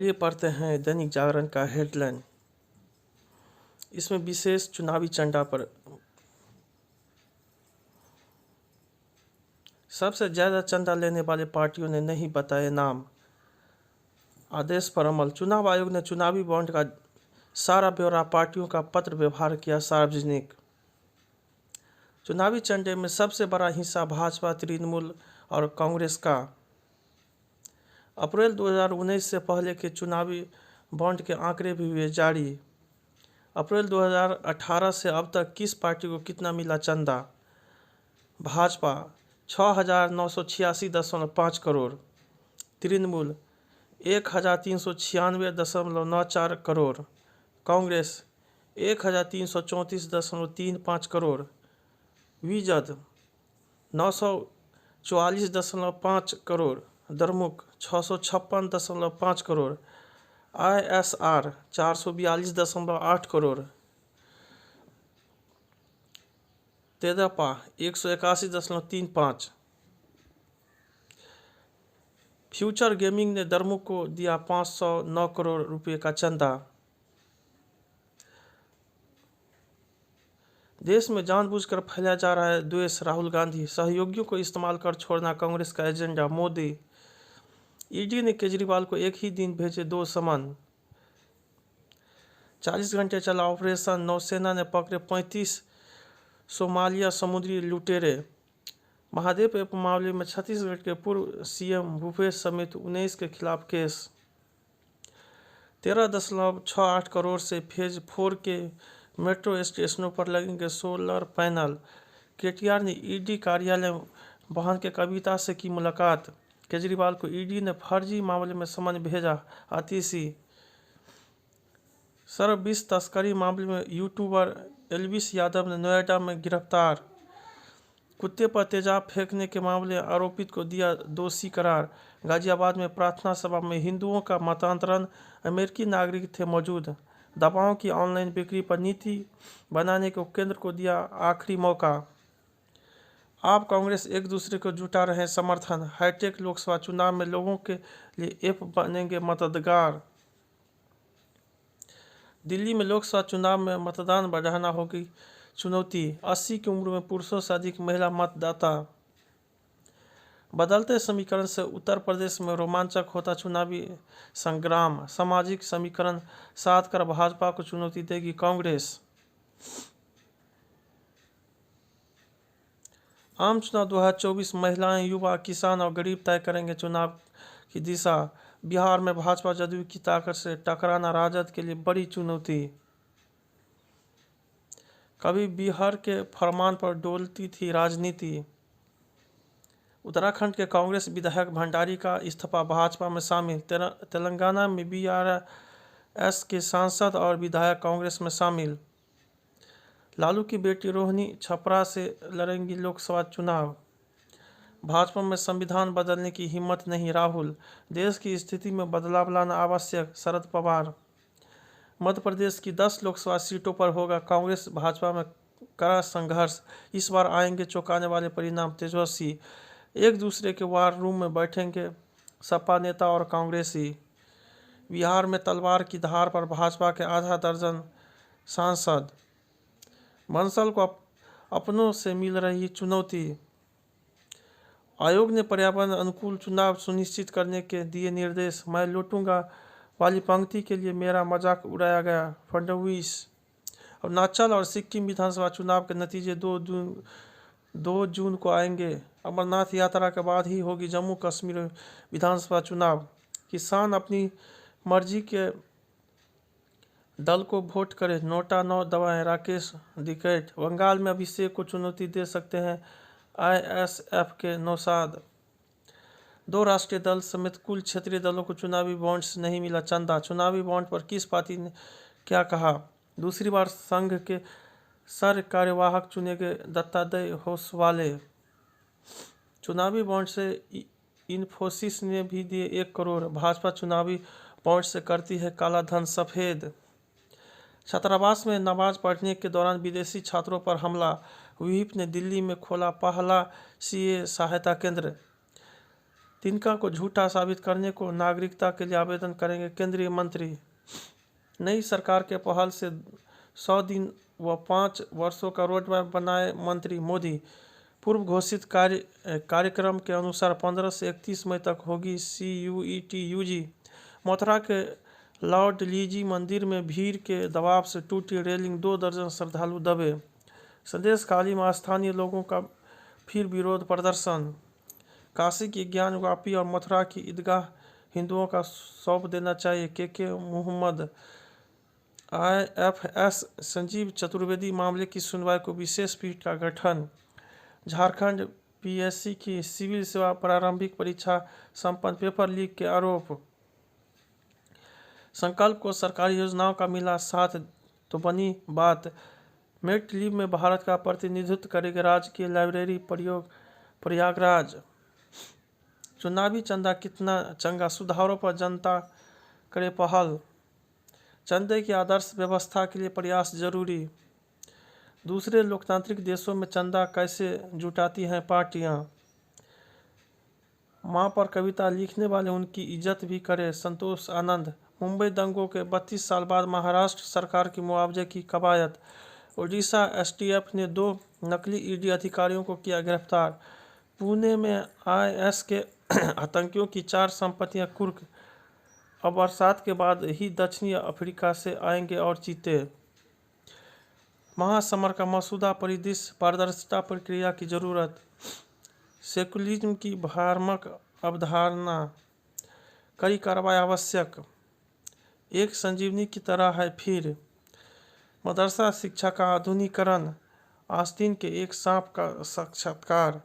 ये पढ़ते हैं दैनिक जागरण का हेडलाइन। इसमें विशेष चुनावी चंदा पर सबसे ज़्यादा चंदा लेने वाले पार्टियों ने नहीं बताए नाम। आदेश पर अमल। चुनाव आयोग ने चुनावी बॉन्ड का सारा ब्यौरा पार्टियों का पत्र व्यवहार किया सार्वजनिक। चुनावी चंदे में सबसे बड़ा हिस्सा भाजपा, तृणमूल और कांग्रेस का। अप्रैल 2019 से पहले के चुनावी बॉन्ड के आंकड़े भी हुए जारी। अप्रैल 2018 से अब तक किस पार्टी को कितना मिला चंदा? Bhajpa 6,986.5 crore, Trinamool 1,396.94 crore, Congress 1,334.35 crore, Vijad 944.5 crore, Dramuk 656.5 crore, ISR 442.8 crore, Tedepa 181.35। Future gaming ने द्रमुक को दिया 509 करोड़ रुपए का चंदा। देश में जानबूझकर फैलाया जा रहा है द्वेष, राहुल गांधी। सहयोगियों को इस्तेमाल कर छोड़ना कांग्रेस का एजेंडा, मोदी। ईडी ने केजरीवाल को एक ही दिन भेजे 2 समन। 40 घंटे चला ऑपरेशन। नौसेना ने पकड़े 35 सोमालिया समुद्री लुटेरे। महादेव ऐप मामले में छत्तीसगढ़ के पूर्व सीएम भूपेश समेत 19 के खिलाफ केस। 13.68 करोड़ से फेज 4 के मेट्रो स्टेशनों पर लगेंगे सोलर पैनल। केटीआर ने ईडी कार्यालय वाहन के कविता से की मुलाकात। केजरीवाल को ईडी ने फर्जी मामले में समन भेजा। आतिशी। शराब विष तस्करी मामले में यूट्यूबर एल्विस यादव ने नोएडा में गिरफ्तार। कुत्ते पर तेजाब फेंकने के मामले आरोपित को दिया दोषी करार। गाजियाबाद में प्रार्थना सभा में हिंदुओं का मतांतरण, अमेरिकी नागरिक थे मौजूद। दवाओं की ऑनलाइन बिक्री पर नीति बनाने को केंद्र को दिया आखिरी मौका। आप कांग्रेस एक दूसरे को जुटा रहे समर्थन। हाईटेक लोकसभा चुनाव में लोगों के लिए ऐप बनेंगे मददगार। दिल्ली में लोकसभा चुनाव में मतदान बढ़ाना होगी चुनौती। 80 की उम्र में पुरुषों से अधिक महिला मतदाता। बदलते समीकरण से उत्तर प्रदेश में रोमांचक होता चुनावी संग्राम। सामाजिक समीकरण साध कर भाजपा को चुनौती देगी कांग्रेस। आम चुनाव 2024। महिलाएं, युवा, किसान और गरीब तय करेंगे चुनाव की दिशा। बिहार में भाजपा जदयू की ताकत से टकराना राजद के लिए बड़ी चुनौती। कभी बिहार के फरमान पर डोलती थी राजनीति। उत्तराखंड के कांग्रेस विधायक भंडारी का इस्तीफा, भाजपा में शामिल। तेलंगाना में बीआरएस के सांसद और विधायक कांग्रेस में शामिल। लालू की बेटी रोहिणी छपरा से लड़ेंगी लोकसभा चुनाव। भाजपा में संविधान बदलने की हिम्मत नहीं, राहुल। देश की स्थिति में बदलाव लाना आवश्यक, शरद पवार। मध्य प्रदेश की 10 लोकसभा सीटों पर होगा कांग्रेस भाजपा में कड़ा संघर्ष। इस बार आएंगे चौंकाने वाले परिणाम, तेजस्वी। एक दूसरे के वार रूम में बैठेंगे सपा नेता और कांग्रेसी। बिहार में तलवार की धार पर भाजपा के आधा दर्जन सांसद। बंसल को अपनों से मिल रही चुनौती। आयोग ने पर्यावरण अनुकूल चुनाव सुनिश्चित करने के दिए निर्देश। मैं लूटूंगा वाली पंक्ति के लिए मेरा मजाक उड़ाया गया, फडणवीस। अरुणाचल और सिक्किम विधानसभा चुनाव के नतीजे 2 जून को आएंगे। अमरनाथ यात्रा के बाद ही होगी जम्मू कश्मीर विधानसभा चुनाव। किसान अपनी मर्जी के दल को वोट करें, नोटा न दबाएं, राकेश टिकैत। बंगाल में अभिषेक को चुनौती दे सकते हैं आईएसएफ के नौशाद। 2 राष्ट्रीय दल समेत कुल क्षेत्रीय दलों को चुनावी बॉन्ड से नहीं मिला चंदा। चुनावी बॉन्ड पर किस पार्टी ने क्या कहा? दूसरी बार संघ के सर कार्यवाहक चुने गए दत्तात्रेय होसवाले। चुनावी बॉन्ड से इन्फोसिस ने भी दिए 1 करोड़। भाजपा चुनावी बॉन्ड से करती है काला धन सफेद। छात्रावास में नमाज पढ़ने के दौरान विदेशी छात्रों पर हमला। व्हीप ने दिल्ली में खोला पहला सीए सहायता केंद्र। तिनका को झूठा साबित करने को नागरिकता के लिए आवेदन करेंगे केंद्रीय मंत्री। नई सरकार के पहल से 100 दिन व 5 वर्षों का रोड मैप बनाए मंत्री मोदी। पूर्व घोषित कार्यक्रम के अनुसार 15 से 31 मई तक होगी CUET UG। मथुरा के लॉर्ड लीजी मंदिर में भीड़ के दबाव से टूटी रेलिंग, 2 दर्जन श्रद्धालु दबे। संदेश खाली में स्थानीय लोगों का फिर विरोध प्रदर्शन। काशी की ज्ञान वापी और मथुरा की ईदगाह हिंदुओं का सौंप देना चाहिए के मोहम्मद। IFS संजीव चतुर्वेदी मामले की सुनवाई को विशेष पीठ का गठन। झारखंड PSC की सिविल सेवा प्रारंभिक परीक्षा संपन्न, पेपर लीक के आरोप। संकल्प को सरकारी योजनाओं का मिला साथ तो बनी बात। मेरिट लीव में भारत का प्रतिनिधित्व करेगी राज्य की लाइब्रेरी प्रयागराज। चुनावी चंदा कितना चंगा, सुधारों पर जनता करे पहल। चंदे की आदर्श व्यवस्था के लिए प्रयास जरूरी। दूसरे लोकतांत्रिक देशों में चंदा कैसे जुटाती हैं पार्टियां। मां पर कविता लिखने वाले उनकी इज्जत भी करे, संतोष आनंद। मुंबई दंगों के 32 साल बाद महाराष्ट्र सरकार की मुआवजे की कवायद। ओडिशा STF ने 2 नकली ED अधिकारियों को किया गिरफ्तार। पुणे में IS के आतंकियों की 4 संपत्तियां कुर्क। अब बरसात के बाद ही दक्षिणी अफ्रीका से आएंगे और चीते। महासमर का मसूदा परिदृश्य, पारदर्शिता प्रक्रिया की जरूरत। सेकुलरिज्म की भ्रामक अवधारणा, कड़ी कार्रवाई आवश्यक। एक संजीवनी की तरह है फिर। मदरसा शिक्षा का आधुनिकीकरण। आस्तीन के एक सांप का साक्षात्कार।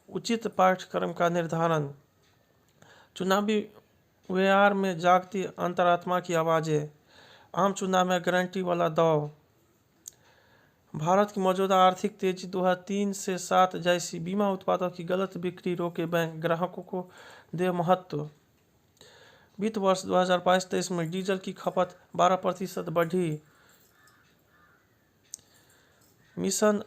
उचित पाठ्यक्रम का निर्धारण। चुनावी व्यवहार में जागती अंतरात्मा की आवाज़ें। आम चुनाव में गारंटी वाला दौर। भारत की मौजूदा आर्थिक तेजी 2003 से 7 जैसी। बीमा उत्पादों की गलत बिक्री रोके बैंक, ग्राहकों को दे महत्व। वित्त वर्ष 2022-23 में डीजल की खपत 12% बढ़ी। मिशन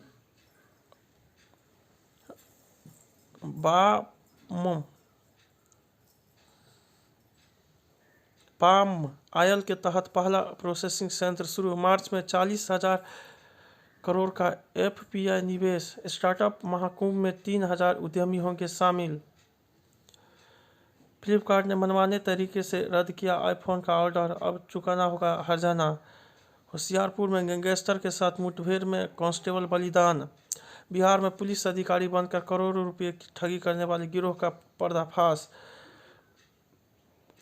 पाम आयल के तहत पहला प्रोसेसिंग संयंत्र शुरू। मार्च में 40,000 करोड़ का FPI निवेश। स्टार्टअप महाकुंभ में 3,000 उद्यमी होंगे शामिल। फ्लिपकार्ट ने मनमाने तरीके से रद्द किया iPhone का ऑर्डर, अब चुकाना होगा हर्जाना। होशियारपुर में गैंगस्टर के साथ मुठभेड़ में कांस्टेबल बलिदान। बिहार में पुलिस अधिकारी बनकर करोड़ों रुपए की ठगी करने वाले गिरोह का पर्दाफाश।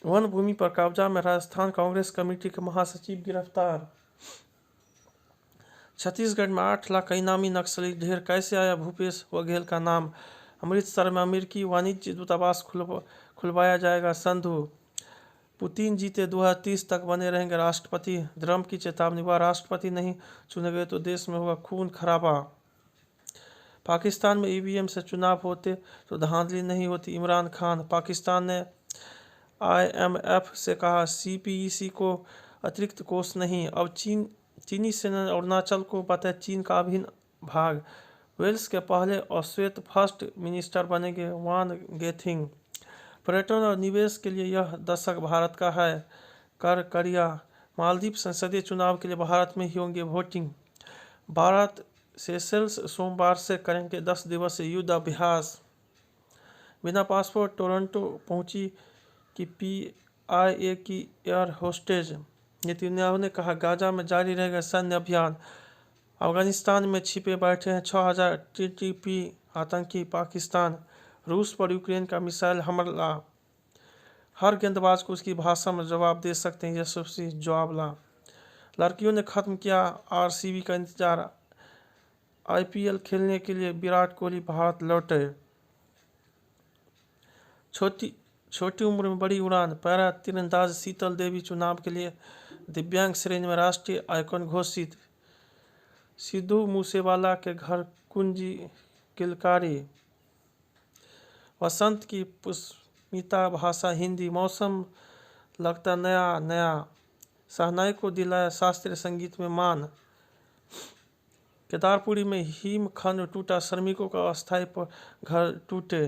वन भूमि पर कब्जा में राजस्थान कांग्रेस कमेटी के महासचिव गिरफ्तार। छत्तीसगढ़ में 8 लाख का इनामी नक्सली ढेर, कैसे आया भूपेश बघेल का नाम। अमृतसर में अमेरिकी वाणिज्य दूतावास खुलवाया जाएगा संधु। पुतिन जीते 2030 तक बने रहेंगे राष्ट्रपति, ट्रंप की चेतावनी। वह राष्ट्रपति नहीं चुने गए तो देश में होगा खून खराबा। पाकिस्तान में EVM से चुनाव होते तो धांधली नहीं होती, इमरान खान। पाकिस्तान ने IMF से कहा CPEC को अतिरिक्त कोष नहीं। अब चीनी सेना अरुणाचल को बताए चीन का अभिन्न भाग। वेल्स के पहले और श्वेत फर्स्ट मिनिस्टर बनेंगे वान गेथिंग। पर्यटन और निवेश के लिए यह दशक भारत का है, कर करिया। मालदीव संसदीय चुनाव के लिए भारत में ही होंगे वोटिंग। भारत सेशेल्स सोमवार से करेंगे 10 दिवसीय युद्ध अभ्यास। बिना पासपोर्ट टोरंटो पहुंची कि PIA की एयर होस्टेज। नेतन्याहू ने कहा गाजा में जारी रहेगा सैन्य अभियान। अफगानिस्तान में छिपे बैठे हैं 6,000 TTP आतंकी। पाकिस्तान रूस पर यूक्रेन का मिसाइल हमला। हर गेंदबाज को उसकी भाषा में जवाब दे सकते हैं यशस्वी जावला। लड़कियों ने खत्म किया RCB का इंतजार। IPL खेलने के लिए विराट कोहली भारत लौटे। छोटी उम्र में बड़ी उड़ान। पैरा तीरंदाज शीतल देवी चुनाव के लिए दिव्यांग श्रेणी में राष्ट्रीय आइकॉन घोषित। सिद्धू मूसेवाला के घर कुंजी किलकारी। वसंत की पुष्पिता भाषा हिंदी। मौसम लगता नया नया। शहनाई को दिलाया शास्त्रीय संगीत में मान। केदारपुरी में हिमखंड टूटा, श्रमिकों का अस्थायी घर टूटे।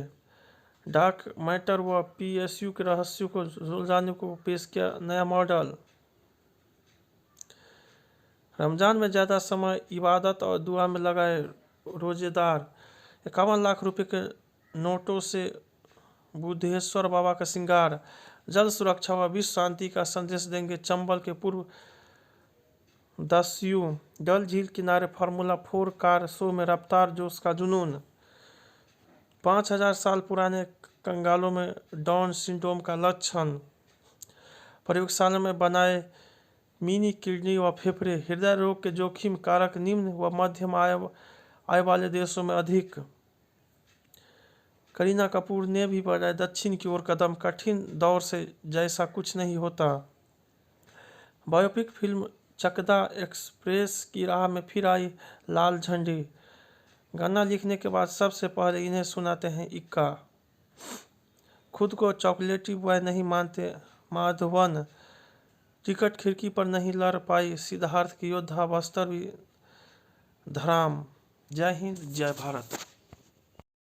डार्क मैटर व पीएसयू के रहस्यों को सुलझाने को पेश किया नया मॉडल। रमजान में ज़्यादा समय इबादत और दुआ में लगाए रोजेदार। 51 लाख रुपए के नोटों से बुद्धेश्वर बाबा का श्रृंगार। जल सुरक्षा व विश्व शांति का संदेश देंगे चंबल के पूर्व दस्यु। डल झील किनारे फार्मूला 4 कार शो में रफ्तार जोश का जुनून। 5000 साल पुराने कंगालों में डाउन सिंड्रोम का लक्षण। प्रयोगशाला में बनाए मिनी किडनी व फेफड़े। हृदय रोग के जोखिम कारक निम्न व मध्यम आय वाले देशों में अधिक। करीना कपूर ने भी बढ़ाया दक्षिण की ओर कदम। कठिन दौर से जैसा कुछ नहीं होता। बायोपिक फिल्म चकदा एक्सप्रेस की राह में फिर आई लाल झंडी। गाना लिखने के बाद सबसे पहले इन्हें सुनाते हैं इक्का। खुद को चॉकलेटी बॉय नहीं मानते माधवन। टिकट खिड़की पर नहीं लड़ पाई सिद्धार्थ की योद्धा बस्तर भी धराम। जय हिंद जय भारत।